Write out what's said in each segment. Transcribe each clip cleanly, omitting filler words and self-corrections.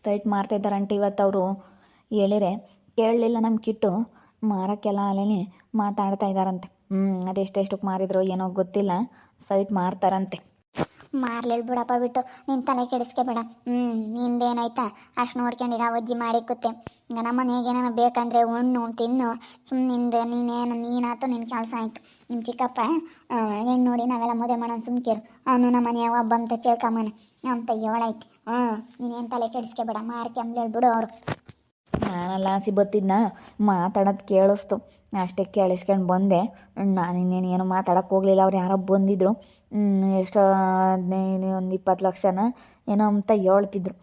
Site ಮಾರ್ತಾ ಇದ್ದಾರಂటే ಇವತ್ತು ಅವರು ಹೇಳಿರೆ ಕೇಳಲಿಲ್ಲ ನಮ್ಮ ಕಿಟ್ಟು ಮಾರೋಕ್ಕೆಲ್ಲ ಅಲ್ಲೇ ಮಾತಾಡ್ತಾ ಇದ್ದಾರಂತೆ. ಅದೆಷ್ಟೆಷ್ಟಕ್ಕೆ ಮಾರಿದ್ರು ಏನೋ ಗೊತ್ತಿಲ್ಲ, ಸೈಟ್ ಮಾರ್ತಾರಂತೆ. ಮಾರ್ಲಿಲ್ ಬಿಡಪ್ಪ ಬಿಟ್ಟು ನಿನ್ನ ತಲೆ ಕೆಡಿಸ್ಕೋಬೇಡ. ನಿಂದೇನಾಯ್ತಾ ಅಷ್ಟು ನೋಡ್ಕೊಂಡಿರ ಅಜ್ಜಿ ಮಾಡಿಕ್ಕುತ್ತೆ. ಈಗ ನಮ್ಮ ಮನೆಗೆ ನಾನು ಬೇಕಂದರೆ ಉಣ್ಣು ತಿನ್ನು ಸುಮ್ಮನಿಂದ ನೀನಾಯ್ತು ನಿನ್ನ ಕೆಲಸ ಆಯಿತು. ನಿಮ್ಮ ಚಿಕ್ಕಪ್ಪ ಹೆಣ್ಣು ನೋಡಿ ನಾವೆಲ್ಲ ಮದುವೆ ಮಾಡೋಣ ಸುಮ್ಕಿರು, ಅವನು ನಮ್ಮ ಮನೆಯಾಗ ಒಬ್ಬ ಅಂತ ಕೇಳ್ಕೊಂಬನೆ ಅಂತ ಹೇಳಾಯ್ತು. ನೀನೇನು ತಲೆ ಕೆಡಿಸ್ಕೋಬೇಡ, ಮಾರ್ಕೆಂಬ್ಲೇಳಿ ಬಿಡು ಅವರು. ನಾನೆಲ್ಲ ಆಸಿ ಬತ್ತಿದ್ನ ಮಾತಾಡೋದು ಕೇಳಿಸ್ತು, ಅಷ್ಟೇ ಕೇಳಿಸ್ಕೊಂಡು ಬಂದೆ. ನಾನು ಇನ್ನೇನು ಏನು ಮಾತಾಡೋಕ್ಕೆ ಹೋಗಲಿಲ್ಲ. ಅವ್ರು ಯಾರೋ ಬಂದಿದ್ದರು, ಎಷ್ಟೋ 15 ಒಂದು 20 ಲಕ್ಷನ ಏನೋ ಅಂತ ಹೇಳ್ತಿದ್ರು.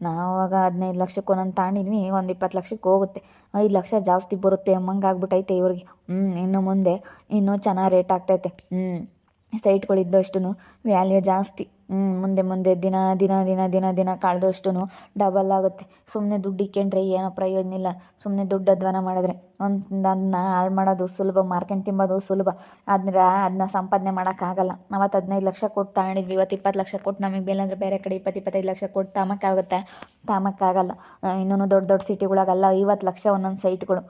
ನಾವು ಆವಾಗ 15 ಲಕ್ಷಕ್ಕೆ ಒಂದೊಂದು ತಾಂಡಿದ್ವಿ, ಒಂದು 20 ಲಕ್ಷಕ್ಕೆ ಹೋಗುತ್ತೆ, 5 ಲಕ್ಷ ಜಾಸ್ತಿ ಬರುತ್ತೆ ಅಮ್ಮಂಗೆ ಆಗ್ಬಿಟ್ಟೈತೆ ಇವ್ರಿಗೆ. ಇನ್ನು ಮುಂದೆ ಇನ್ನೂ ಚೆನ್ನಾಗಿ ರೇಟ್ ಆಗ್ತೈತೆ. ಸೈಟ್ಗಳಿದ್ದಷ್ಟು ವ್ಯಾಲ್ಯೂ ಜಾಸ್ತಿ. ಮುಂದೆ ಮುಂದೆ ದಿನ ದಿನ ದಿನ ದಿನ ದಿನ ಕಳೆದಷ್ಟು ಡಬಲ್ ಆಗುತ್ತೆ. ಸುಮ್ಮನೆ ದುಡ್ಡು ಇಕ್ಕೊಂಡ್ರೆ ಏನೋ ಪ್ರಯೋಜನ ಇಲ್ಲ. ಸುಮ್ಮನೆ ದುಡ್ಡು ಅಧ್ವಾನ ಮಾಡಿದ್ರೆ ಅದನ್ನ ಹಾಳು ಮಾಡೋದು ಸುಲಭ, ಮಾರ್ಕೆಟ್ ತಿಂಬೋದು ಸುಲಭ, ಅದನ್ನ ಸಂಪಾದನೆ ಮಾಡೋಕ್ಕಾಗಲ್ಲ. ಅವತ್ತು 15 ಲಕ್ಷ ಕೊಟ್ಟು ತಗೊಂಡಿದ್ವಿ, ಇವತ್ತು 20 ಲಕ್ಷ ಕೊಟ್ಟು ನಮಗೆ ಬೇರೆ ಅಂದರೆ ಬೇರೆ ಕಡೆ 20-25 ಲಕ್ಷ ಕೊಟ್ಟು ತಾಮಕ್ಕಾಗುತ್ತೆ? ತಾಮಕ್ಕಾಗಲ್ಲ. ಇನ್ನೂ ದೊಡ್ಡ ದೊಡ್ಡ ಸಿಟಿಗಳಾಗಲ್ಲ 50 ಲಕ್ಷ ಒಂದೊಂದು ಸೈಟ್ಗಳು.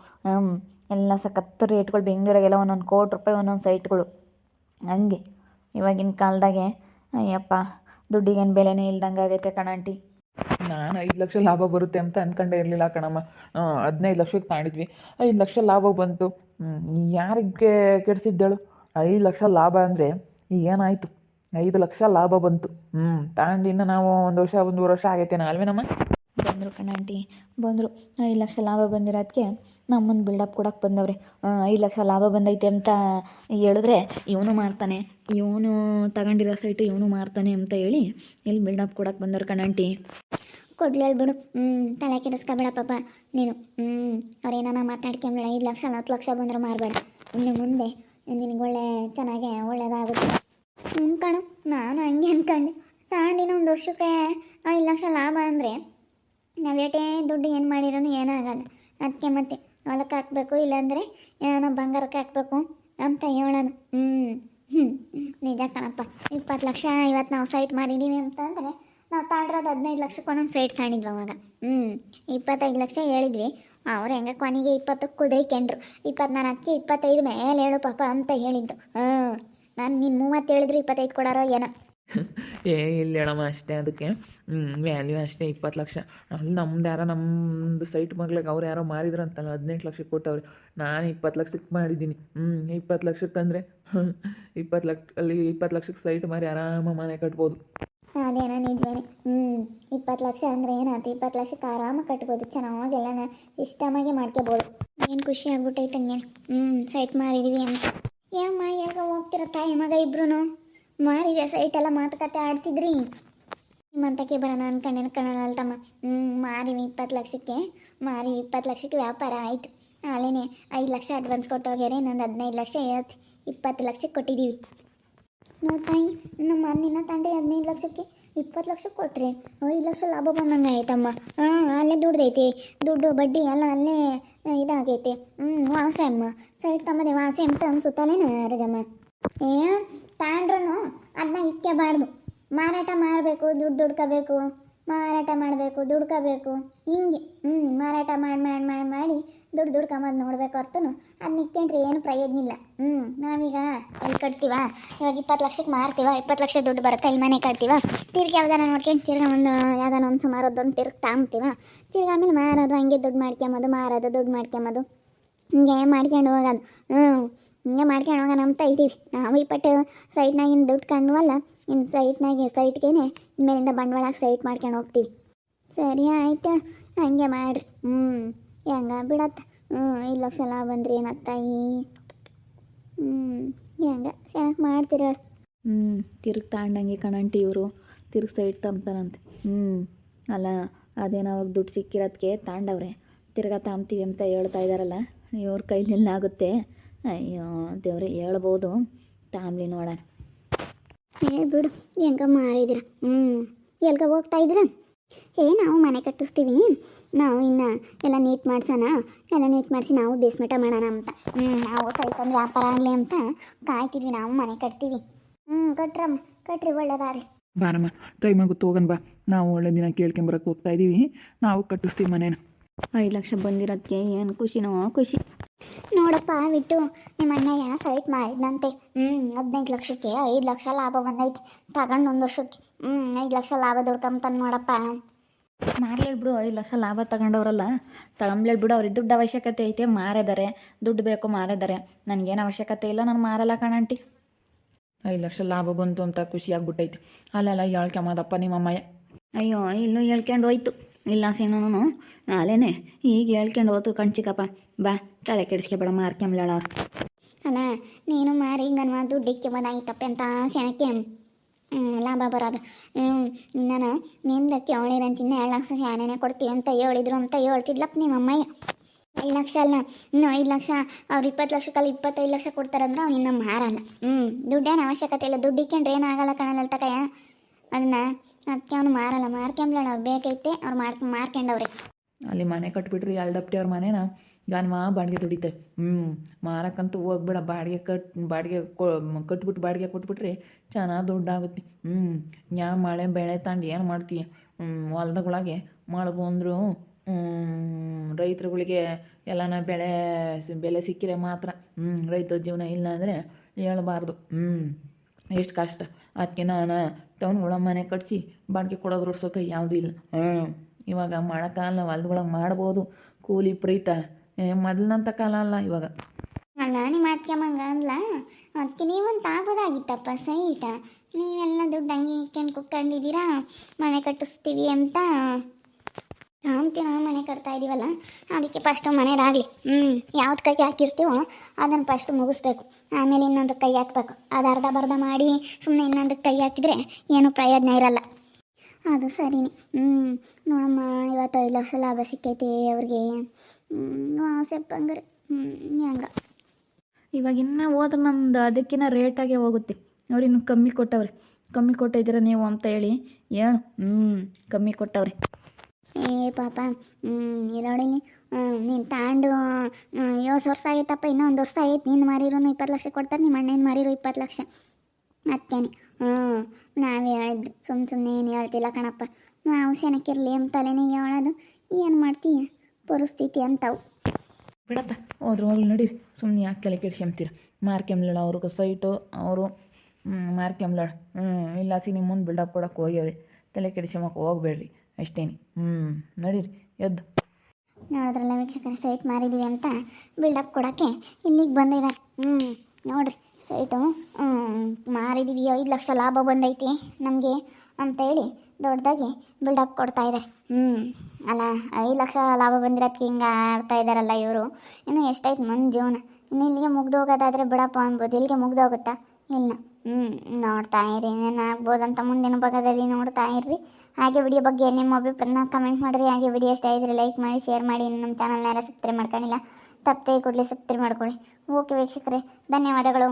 ಎಲ್ಲ ಸಖತ್ತು ರೇಟ್ಗಳು. ಬೆಂಗಳೂರಾಗೆಲ್ಲ 1 ಕೋಟಿ ರೂಪಾಯಿ ಒಂದೊಂದು ಸೈಟ್ಗಳು. ಹಂಗೆ ಇವಾಗಿನ ಕಾಲದಾಗೆ ಅಯ್ಯಪ್ಪ ದುಡ್ಡಿಗೇನು ಬೆಲೆನೇ ಇಲ್ದಂಗೆ ಆಗೈತೆ ಕಣಾಂಟಿ. ನಾನು 5 ಲಕ್ಷ ಲಾಭ ಬರುತ್ತೆ ಅಂತ ಅಂದ್ಕೊಂಡೇ ಇರಲಿಲ್ಲ ಕಣಮ್ಮ. 15 ಲಕ್ಷಕ್ಕೆ ತಾಂಡಿದ್ವಿ, 5 ಲಕ್ಷ ಲಾಭ ಬಂತು. ಯಾರಿಗೆ ಕೆಡಿಸಿದ್ದೇಳು? 5 ಲಕ್ಷ ಲಾಭ ಅಂದರೆ ಏನಾಯಿತು? 5 ಲಕ್ಷ ಲಾಭ ಬಂತು. ತಾಂಡಿನ ನಾವು 1 ವರ್ಷ 1.5 ವರ್ಷ ಆಗೈತೇನೋ ಅಲ್ವೇನಮ್ಮ? ಬಂದರು ಕಣಾಂಟಿ, ಬಂದರು. 5 ಲಕ್ಷ ಲಾಭ ಬಂದಿರೋದಕ್ಕೆ ನಮ್ಮನ್ನು ಬಿಲ್ಡಪ್ ಕೊಡೋಕೆ ಬಂದವ್ರೆ. 5 ಲಕ್ಷ ಲಾಭ ಬಂದೈತೆ ಅಂತ ಹೇಳಿದ್ರೆ ಇವನು ಮಾರ್ತಾನೆ, ಇವನು ತಗೊಂಡಿರೋ ಸೈಟು ಇವನು ಮಾರ್ತಾನೆ ಅಂತ ಹೇಳಿ ಇಲ್ಲಿ ಬಿಲ್ಡಪ್ ಕೊಡೋಕೆ ಬಂದವ್ರು ಕಣಾಂಟಿ. ಕೊಡ್ಲೇಳಿ ಬಿಡು, ತಲೆ ಕೆಡಿಸ್ಕೋಬೇಡ ಪಾಪ ನೀನು. ಅವ್ರೇನಾನ ಮಾತಾಡ್ಕೊಂಬೇಡ. 5 ಲಕ್ಷ 10 ಲಕ್ಷ ಬಂದರೆ ಮಾರಬೇಡ. ಇನ್ನು ಮುಂದೆ ನಿನಗೆ ಚೆನ್ನಾಗೆ ಒಳ್ಳೇದಾಗುತ್ತೆ. ಕಣು, ನಾನು ಹಂಗೆ ಅಂದ್ಕೊಂಡೆ. ತಾಂಡಿನ 1 ವರ್ಷಕ್ಕೆ 5 ಲಕ್ಷ ಲಾಭ ಅಂದರೆ ನಾವೇಟೇ ದುಡ್ಡು ಏನು ಮಾಡಿರೋನು ಏನಾಗಲ್ಲ. ಅದಕ್ಕೆ ಮತ್ತೆ ಹೊಲಕ್ಕೆ ಹಾಕಬೇಕು, ಇಲ್ಲಾಂದರೆ ಏನೋ ಬಂಗಾರಕ್ಕೆ ಹಾಕಬೇಕು ಅಂತ ಹೇಳೋದು. ನಿಜ ಕಣಪ್ಪ. 20 ಲಕ್ಷ ಇವತ್ತು ನಾವು ಸೈಟ್ ಮಾರಿದ್ದೀವಿ ಅಂತಂದರೆ ನಾವು ತಾಂಡಿರೋದು 15 ಲಕ್ಷಕ್ಕೆ ಒಂದೊಂದು ಸೈಟ್ ತಾಂಡಿದ್ವಿ ಅವಾಗ. 25 ಲಕ್ಷ ಹೇಳಿದ್ವಿ, ಅವ್ರು ಹೆಂಗೆ ಕೊನೆಗೆ 20ಕ್ಕೆ ಕುದುರಿಕೊಂಡ್ರು. 20 ನಾನು ಅದಕ್ಕೆ 25 ಮೇಲೆ ಹೇಳು ಪಾಪ ಅಂತ ಹೇಳಿದ್ದು. ನಾನು ನೀನು 30 ಹೇಳಿದ್ರು 25 ಕೊಡಾರೋ ಏನೋ. ಇಲ್ಲ ಹೇಳಮ್ಮ, ಅಷ್ಟೇ. ಅದಕ್ಕೆ ವ್ಯಾಲ್ಯೂ ಅಷ್ಟೇ 20 ಲಕ್ಷ. ಅಲ್ಲಿ ನಮ್ದು ಯಾರೋ ನಮ್ಮದು ಸೈಟ್ ಮಗ್ಳಿಗೆ ಅವ್ರು ಯಾರೋ ಮಾರಿದ್ರಂತಲ್ಲ 18 ಲಕ್ಷಕ್ಕೆ ಕೊಟ್ಟವ್ರೆ. ನಾನು 20 ಲಕ್ಷಕ್ಕೆ ಮಾಡಿದ್ದೀನಿ. 20 ಲಕ್ಷಕ್ಕೆ ಅಂದರೆ 20 ಲಕ್ಷ ಅಲ್ಲಿ 20 ಲಕ್ಷಕ್ಕೆ ಸೈಟ್ ಮಾರಿ ಆರಾಮ ಮನೆ ಕಟ್ಬೋದು. ಅದೇನೋ ನಿಜವೇನೆ. 20 ಲಕ್ಷ ಅಂದರೆ ಏನಾಯ್ತು? 20 ಲಕ್ಷಕ್ಕೆ ಆರಾಮಾಗಿ ಕಟ್ಬೋದು, ಚೆನ್ನಾಗೆಲ್ಲ ಇಷ್ಟಮಾಗೆ ಮಾಡ್ಕೋಬೋದು. ಏನು ಖುಷಿ ಆಗ್ಬಿಟ್ಟೈತೆ ಹಂಗೇನೆ. ಸೈಟ್ ಮಾರಿದ್ದೀವಿ ಅಂತ. ಏಮ್ಮ ಈಗ ಹೋಗ್ತಿರೋ ತಾಯಿ ಮಗ ಇಬ್ರು ಮಾರಿರೋ ಸೈಟೆಲ್ಲ ಮಾತುಕತೆ ಆಡ್ತಿದ್ರಿ. ನಿಮ್ಮಂತಕ್ಕೆ ಬರೋಣ ಅನ್ಕೊಂಡೇನು ಕಣಲ್ತಮ್ಮ. ಮಾರಿವಿ 20 ಲಕ್ಷಕ್ಕೆ, ಮಾರಿ 20 ಲಕ್ಷಕ್ಕೆ ವ್ಯಾಪಾರ ಆಯಿತು. ಅಲ್ಲೇನೆ 5 ಲಕ್ಷ ಅಡ್ವಾನ್ಸ್ ಕೊಟ್ಟೋಗ್ಯಾರೆ, ಇನ್ನೊಂದು 15 ಲಕ್ಷ 20 ಲಕ್ಷಕ್ಕೆ ಕೊಟ್ಟಿದ್ದೀವಿ. ನೋಡ್ತಾಯಿ, ನಮ್ಮ ನಿನ್ನ ತಂಡ್ರಿ 15 ಲಕ್ಷಕ್ಕೆ 20 ಲಕ್ಷ ಕೊಟ್ಟರೆ 5 ಲಕ್ಷ ಲಾಭ ಬಂದಂಗೆ ಆಯ್ತಮ್ಮ. ಅಲ್ಲೇ ದುಡ್ದೈತಿ, ದುಡ್ಡು ಬಡ್ಡಿ ಎಲ್ಲ ಅಲ್ಲೇ ಇದಾಗೈತೆ. ವಾಸೆ ಅಮ್ಮ, ಸೈಟ್ ತಮ್ಮದೆ ವಾಸೆ ಅಂತ ಅನ್ಸುತ್ತಲ್ಲೇನ ರಜಮ್ಮ? ತಾಂಡ್ರೂ ಅದನ್ನ ಇಕ್ಕಬಾರ್ದು. ಮಾರಾಟ ಮಾಡಬೇಕು, ದುಡ್ಡು ದುಡ್ಕೋಬೇಕು, ಮಾರಾಟ ಮಾಡಬೇಕು, ದುಡ್ಕೋಬೇಕು, ಹಿಂಗೆ ಮಾರಾಟ ಮಾಡಿ ದುಡ್ಡು ದುಡ್ಕೊಂಬದು ನೋಡಬೇಕು ಹೊರ್ತನು ಅದನ್ನ ಇಕ್ಕೊಂಡ್ರೆ ಏನು ಪ್ರಯೋಜನ ಇಲ್ಲ. ನಾವೀಗ ಎಲ್ಲಿ ಕಟ್ತೀವ? ಇವಾಗ 20 ಲಕ್ಷಕ್ಕೆ ಮಾರ್ತೀವ, 20 ಲಕ್ಷ ದುಡ್ಡು ಬರುತ್ತೆ, ಇಲ್ಲಿ ಮನೆ ಕಟ್ತೀವ, ತಿರ್ಗಿ ಯಾವ್ದಾನ ನೋಡ್ಕೊಂಡು ತಿರ್ಗಿ ಯಾವ್ದಾನ ಒಂದು ಸುಮಾರದೊಂದು ತಿರ್ಗಿ ತಾಂಬ್ತೀವ, ತಿರ್ಗಿ ಆಮೇಲೆ ಮಾರೋದು, ಹಂಗೆ ದುಡ್ಡು ಮಾಡ್ಕೊಂಬೋದು, ಮಾರೋದು ದುಡ್ಡು ಮಾಡ್ಕೊಂಬೋದು, ಹಿಂಗೆ ಮಾಡ್ಕೊಂಡು ಹೋಗೋದು. ಹಿಂಗೆ ಮಾಡ್ಕೊಂಡು ಹೋಗೋಣ ಅಂತ ಇದ್ದೀವಿ ನಾವು. 20 ಸೈಟ್ನಾಗಿನ ದುಡ್ಡು ಕಂಡುವಲ್ಲ, ಇನ್ನು ಸೈಟ್ಗೇನೆ ಇನ್ಮೇಲಿಂದ ಬಂಡವಾಳ ಸೈಟ್ ಮಾಡ್ಕೊಂಡು ಹೋಗ್ತೀವಿ. ಸರಿ ಆಯ್ತು, ಹಂಗೆ ಮಾಡಿರಿ. ಹೆಂಗ ಬಿಡತ್ತ. 5 ಲಕ್ಷ ಲಾಭ ಬಂದ್ರಿ ಏನತ್ತಾಯಿ. ಹೆಂಗ ಚೆನ್ನಾಗಿ ಮಾಡ್ತೀರ. ತಿರುಗಿ ತಾಂಡಂಗೆ ಕಣಂಟಿ ಇವರು ತಿರುಗಿ ಸೈಟ್ ತಂಬ್ತಾನಂತೆ. ಅಲ್ಲ ಅದೇನೋ ಅವಾಗ ದುಡ್ಡು ಸಿಕ್ಕಿರೋದಕ್ಕೆ ತಾಂಡವ್ರೆ, ತಿರ್ಗಾ ತಾಂಬ್ತೀವಿ ಅಂತ ಹೇಳ್ತಾ ಇದ್ದಾರಲ್ಲ, ಇವ್ರ ಕೈಲಿಲ್ಲ ಆಗುತ್ತೆ. ಅಯ್ಯೋ ದೇವ್ರೆ, ಹೇಳ್ಬೋದು, ತಾಂಬ್ಲಿ ನೋಡೋಣ. ಬಿಡು, ಹೆಂಗ ಮಾರಿದಿರ. ಎಲ್ಗ ಹೋಗ್ತಾ ಇದ್ದೀರ? ನಾವು ಮನೆ ಕಟ್ಟಿಸ್ತೀವಿ. ನಾವು ಇನ್ನು ಎಲ್ಲ ನೀಟ್ ಮಾಡ್ಸೋಣ, ಎಲ್ಲ ನೀಟ್ ಮಾಡಿಸಿ ನಾವು ಬೇಸ್ಮೆಂಟ ಮಾಡೋಣ ಅಂತ. ನಾವು ಸೈಟ್ ಒಂದು ವ್ಯಾಪಾರ ಆಗಲಿ ಅಂತ ಕಾಯ್ತಿದ್ವಿ. ನಾವು ಮನೆ ಕಟ್ತೀವಿ. ಕಟ್ರಮ್ಮ, ಕಟ್ರಿ, ಒಳ್ಳೇದಾಗಲಿ. ಬಾರಮ್ಮ ಟೈಮ್ ಆಗುತ್ತೆ ಹೋಗೋಣ ಬಾ. ನಾವು ಒಳ್ಳೆ ದಿನ ಕೇಳ್ಕೊಂಬರಕ್ಕೆ ಹೋಗ್ತಾ ಇದ್ದೀವಿ. ನಾವು ಕಟ್ಟಿಸ್ತೀವಿ ಮನೇನ. 5 ಲಕ್ಷ ಬಂದಿರೋದಕ್ಕೆ ಏನು ಖುಷಿನೋ ಖುಷಿ. ನೋಡಪ್ಪ ಬಿಟ್ಟು ನಿಮ್ಮ ಅಣ್ಣಯ್ಯ ಸೈಟ್ ಮಾರಿದ್ನಂತೆ 15 ಲಕ್ಷಕ್ಕೆ 5 ಲಕ್ಷ ಲಾಭ ಬಂದೈತೆ. ತಗೊಂಡು 1 ವರ್ಷಕ್ಕೆ 5 ಲಕ್ಷ ಲಾಭ ದುಡ್ಕೊಂತಾನೆ ನೋಡಪ್ಪ. ಮಾರ್ಲೇಳ್ಬಿಡು, 5 ಲಕ್ಷ ಲಾಭ ತಗೊಂಡವ್ರಲ್ಲ, ತಗೊಂಬ್ಲೇಳ್ಬಿಡು. ಅವ್ರಿಗೆ ದುಡ್ಡು ಅವಶ್ಯಕತೆ ಐತೆ, ಮಾರಿದ್ದಾರೆ. ದುಡ್ಡು ಬೇಕು, ಮಾರಿದ್ದಾರೆ. ನನಗೇನು ಅವಶ್ಯಕತೆ ಇಲ್ಲ, ನಾನು ಮಾರಲ್ಲ ಕಣಂಟಿ. 5 ಲಕ್ಷ ಲಾಭ ಬಂತು ಅಂತ ಖುಷಿಯಾಗ್ಬಿಟ್ಟೈತಿ. ಅಲ್ಲೆಲ್ಲ ಹೇಳ್ಕೊಂಬದಪ್ಪ ನಿಮ್ಮ ಅಮ್ಮಯ್ಯ. ಅಯ್ಯೋ ಇನ್ನೂ ಹೇಳ್ಕೊಂಡು ಹೋಯ್ತು. ಇಲ್ಲ ಸೀನೂ ಅಲ್ಲೇನೆ ಈಗ ಹೇಳ್ಕೊಂಡು ಹೋಯ್ತು ಕಣ್ಚಿಕಪ್ಪ. ಬಾ ತಲೆ ಕೆಡಿಸ್ಕೊಬೇಡ, ಮಾರ್ಕೊಂಬ್ಲೇಳ ಅವ್ರು. ಅಲ್ಲ ನೀನು ಮಾರಿ ಗನ್ವ ದುಡ್ಡಿಕ್ಕೆ ಬಂದಾಗಿತ್ತಪ್ಪ ಅಂತ ಸೆಣಕ್ಕೆ ಲಾಭ ಬರೋದು. ನಿನ್ನ ನಿಂದಕ್ಕೆ ಅವಳಿರಂತಿನ್ನ 2 ಲಕ್ಷ ಶಾನೆನೇ ಕೊಡ್ತೀವಿ ಅಂತ ಹೇಳಿದ್ರು ಅಂತ ಹೇಳ್ತಿದ್ಲಪ್ಪ ನಿಮ್ಮ ಅಮ್ಮಯ್ಯ. 5 ಲಕ್ಷ ಅಲ್ಲ, ಇನ್ನು 5 ಲಕ್ಷ. ಅವ್ರು 20 ಲಕ್ಷಕ್ಕಲ್ಲ 25 ಲಕ್ಷ ಕೊಡ್ತಾರಂದ್ರೆ ಅವ್ನು ಇನ್ನೂ ಮಾರಲ್ಲ. ದುಡ್ಡೇನು ಅವಶ್ಯಕತೆ ಇಲ್ಲ, ದುಡ್ಡು ಇಕ್ಕೊಂಡ್ರೆ ಏನಾಗಲ್ಲ ಕಣಲ್ಲ ತಕಯ್ಯ. ಅದನ್ನ ಅದಕ್ಕೆ ಅವನು ಮಾರಲ್ಲ, ಮಾರ್ಕೊಂಬ್ಲೇಳ. ಅವ್ರು ಬೇಕೈತೆ, ಅವ್ರು ಮಾರ್ಕೊಂಡವ್ರೆ. ಅಲ್ಲಿ ಮನೆ ಕಟ್ಬಿಟ್ರಿ ಅಲ್ಡಪ್ಟಿ ಅವ್ರ ಮನೇನ ಗನ್ವಾ ಬಾಡಿಗೆ ದುಡಿತೇವೆ. ಮಾರಕ್ಕಂತೂ ಹೋಗ್ಬೇಡ. ಬಾಡಿಗೆ ಕಟ್ಬಿಟ್ಟು ಬಾಡಿಗೆ ಕೊಟ್ಬಿಟ್ರೆ ಚೆನ್ನಾಗಿ ದುಡ್ಡಾಗುತ್ತೆ. ಯಾವ ಮಳೆ ಬೆಳೆ ತಗೊಂಡು ಏನು ಮಾಡ್ತೀಯ? ಹೊಲ್ದಗಳಾಗೆ ಮಳೆ ಬಂದರೂ ರೈತರುಗಳಿಗೆ ಎಲ್ಲನ ಬೆಲೆ ಸಿಕ್ಕಿರೆ ಮಾತ್ರ. ರೈತರ ಜೀವನ ಇಲ್ಲ ಅಂದರೆ ಹೇಳ್ಬಾರ್ದು. ಎಷ್ಟು ಕಷ್ಟ. ಅದಕ್ಕೆ ನಾನು ಟೌನ್ಗಳ ಮನೆ ಕಟ್ಸಿ ಬಾಡಿಗೆ ಕೊಡೋದು ರೋಡ್ಸೋಕೆ ಯಾವುದೂ ಇಲ್ಲ. ಇವಾಗ ಮಳೆಕಾಲ ಹೊಲ್ದೊಳಗೆ ಮಾಡ್ಬೋದು, ಕೂಲಿ ಪ್ರೀತ. ಮೊದಲಿನಂಥ ಕಾಲ ಅಲ್ಲ ಇವಾಗ. ಅಲ್ಲ ನಿಮ್ಮ ಅತ್ತಿಗೆ ಮಗ ಅಲ್ಲ, ಅದಕ್ಕೆ ನೀವಂತ ಆಗೋದಾಗಿತ್ತಪ್ಪ ಸೈಟ. ನೀವೆಲ್ಲ ದುಡ್ಡು ಹಂಗೆ ಇಕ್ಕೊಂಡು ಕುಕ್ಕೊಂಡಿದ್ದೀರಾ ಮನೆ ಕಟ್ಟಿಸ್ತೀವಿ ಅಂತ. ನಾವು ಮನೆ ಕಟ್ತಾ ಇದ್ದೀವಲ್ಲ, ಅದಕ್ಕೆ ಫಸ್ಟು ಮನೆಯದಾಗಲಿ ಯಾವ್ದು ಕೈ ಹಾಕಿರ್ತೀವೋ ಅದನ್ನು ಫಸ್ಟು ಮುಗಿಸ್ಬೇಕು. ಆಮೇಲೆ ಇನ್ನೊಂದು ಕೈ ಹಾಕ್ಬೇಕು. ಅದು ಅರ್ಧ ಬರ್ಧ ಮಾಡಿ ಸುಮ್ಮನೆ ಇನ್ನೊಂದಕ್ಕೆ ಕೈ ಹಾಕಿದರೆ ಏನೂ ಪ್ರಯೋಜನ ಇರಲ್ಲ. ಅದು ಸರಿನೇ. ನೋಡಮ್ಮ, ಇವತ್ತು 5 ಲಕ್ಷ ಲಾಭ ಸಿಕ್ಕೈತೆ ಅವ್ರಿಗೆ. ಆಸೆಪ್ಪ ಹಂಗಾರೆ ಹೆಂಗ ಇವಾಗ ಇನ್ನೂ ಹೋದ್ರೆ ನಮ್ದು ಅದಕ್ಕಿಂತ ರೇಟಾಗೆ ಹೋಗುತ್ತೆ. ಅವ್ರು ಇನ್ನೂ ಕಮ್ಮಿ ಕೊಟ್ಟವ್ರೆ. ಕಮ್ಮಿ ಕೊಟ್ಟಿದ್ದೀರ ನೀವು ಅಂತ ಹೇಳಿ ಹೇಳು. ಕಮ್ಮಿ ಕೊಟ್ಟವ್ರೆ. ಪಾಪ ಇಲ್ಲೋಡಿ, ನೀನು ತಾಂಡು 7 ವರ್ಷ ಆಗೈತಪ್ಪ. ಇನ್ನೂ 1 ವರ್ಷ ಆಗೈತೆ. ನೀನು ಮಾರಿರೋ 20 ಲಕ್ಷ ಕೊಡ್ತಾರೆ, ನಿಮ್ಮ ಅಣ್ಣನ ಮಾರಿರೋ 20 ಲಕ್ಷ. ಅತ್ತೇನೆ ನಾವೇ ಹೇಳಿದ್ದು, ಸುಮ್ಮನೆ ಏನು ಹೇಳ್ತಿಲ್ಲ ಕಣಪ್ಪ. ನಾವು ಸೆನಕ್ಕಿರಲಿ ಅಂತಲೇ ಹೇಳೋದು. ಏನು ಮಾಡ್ತೀಯ, ಪರಿಸ್ಥಿತಿ ಅಂತಾವು. ಬಿಡತ್ತ ಹೋದ್ರು ಹೋಗ್ಲಿ ನಡೀರಿ. ಸುಮ್ಮನೆ ಯಾಕೆ ತಲೆ ಕೆಡ್ಸ್ಕೊಂತೀರ? ಮಾರ್ಕೆಂಬ್ಲೇಳ ಅವ್ರಿಗೆ ಸೈಟು ಅವರು ಮಾರ್ಕೆಂಬ್ಲೇಳ. ಇಲ್ಲ ನಿಮ್ಮ ಮುಂದೆ ಬಿಲ್ಡಪ್ ಕೊಡೋಕೆ ಹೋಗ್ಯವ್ರಿ. ತಲೆ ಕೆಡ್ಸ್ಕೊಂಬಕ್ಕೆ ಹೋಗ್ಬೇಡ್ರಿ ಅಷ್ಟೇನೆ. ನಡೀರಿ ಎದ್ದು. ನೋಡಿದ್ರಲ್ಲ ವೀಕ್ಷಕರ, ಸೈಟ್ ಮಾರಿದ್ದೀವಿ ಅಂತ ಬಿಲ್ಡಪ್ ಕೊಡೋಕ್ಕೆ ಇಲ್ಲಿಗೆ ಬಂದಿದ್ದಾರೆ. ನೋಡ್ರಿ ಸೈಟು ಮಾರಿದ್ದೀವಿ, 5 ಲಕ್ಷ ಲಾಭ ಬಂದೈತಿ ನಮಗೆ ಅಂತೇಳಿ ದೊಡ್ಡದಾಗಿ ಬಿಲ್ಡಪ್ ಕೊಡ್ತಾ ಇದ್ದಾರೆ. ಅಲ್ಲ 5 ಲಕ್ಷ ಲಾಭ ಬಂದಿರೋದಕ್ಕೆ ಹಿಂಗೆ ಆಡ್ತಾ ಇದ್ದಾರಲ್ಲ ಇವರು. ಇನ್ನು ಎಷ್ಟಾಯ್ತು ಮುಂದೆ ಜೀವನ? ಇನ್ನು ಇಲ್ಲಿಗೆ ಮುಗ್ದೋಗೋದಾದರೆ ಬಿಡಪ್ಪ ಅನ್ಬೋದು. ಇಲ್ಲಿಗೆ ಮುಗ್ದೋಗುತ್ತಾ? ಇಲ್ಲ. ನೋಡ್ತಾ ಇರಿ, ಏನಾಗ್ಬೋದಂತ ಮುಂದಿನ ಭಾಗದಲ್ಲಿ ನೋಡ್ತಾ ಇರ್ರಿ. ಹಾಗೆ ವಿಡಿಯೋ ಬಗ್ಗೆ ನಿಮ್ಮ ಅಭಿಪ್ರಾಯನ ಕಮೆಂಟ್ ಮಾಡಿರಿ. ಹಾಗೆ ವಿಡಿಯೋ ಇಷ್ಟ ಇದ್ದರೆ ಲೈಕ್ ಮಾಡಿ, ಶೇರ್ ಮಾಡಿ. ನಮ್ಮ ಚಾನಲ್ನ ಯಾರು ಸಬ್ಸ್ಕ್ರೈಬ್ ಮಾಡ್ಕೊಂಡಿಲ್ಲ, ತಪ್ಪದೆ ಕೂಡಲೇ ಸಬ್ಸ್ಕ್ರೈಬ್ ಮಾಡ್ಕೊಳ್ಳಿ. ಓಕೆ ವೀಕ್ಷಕರೇ, ಧನ್ಯವಾದಗಳು.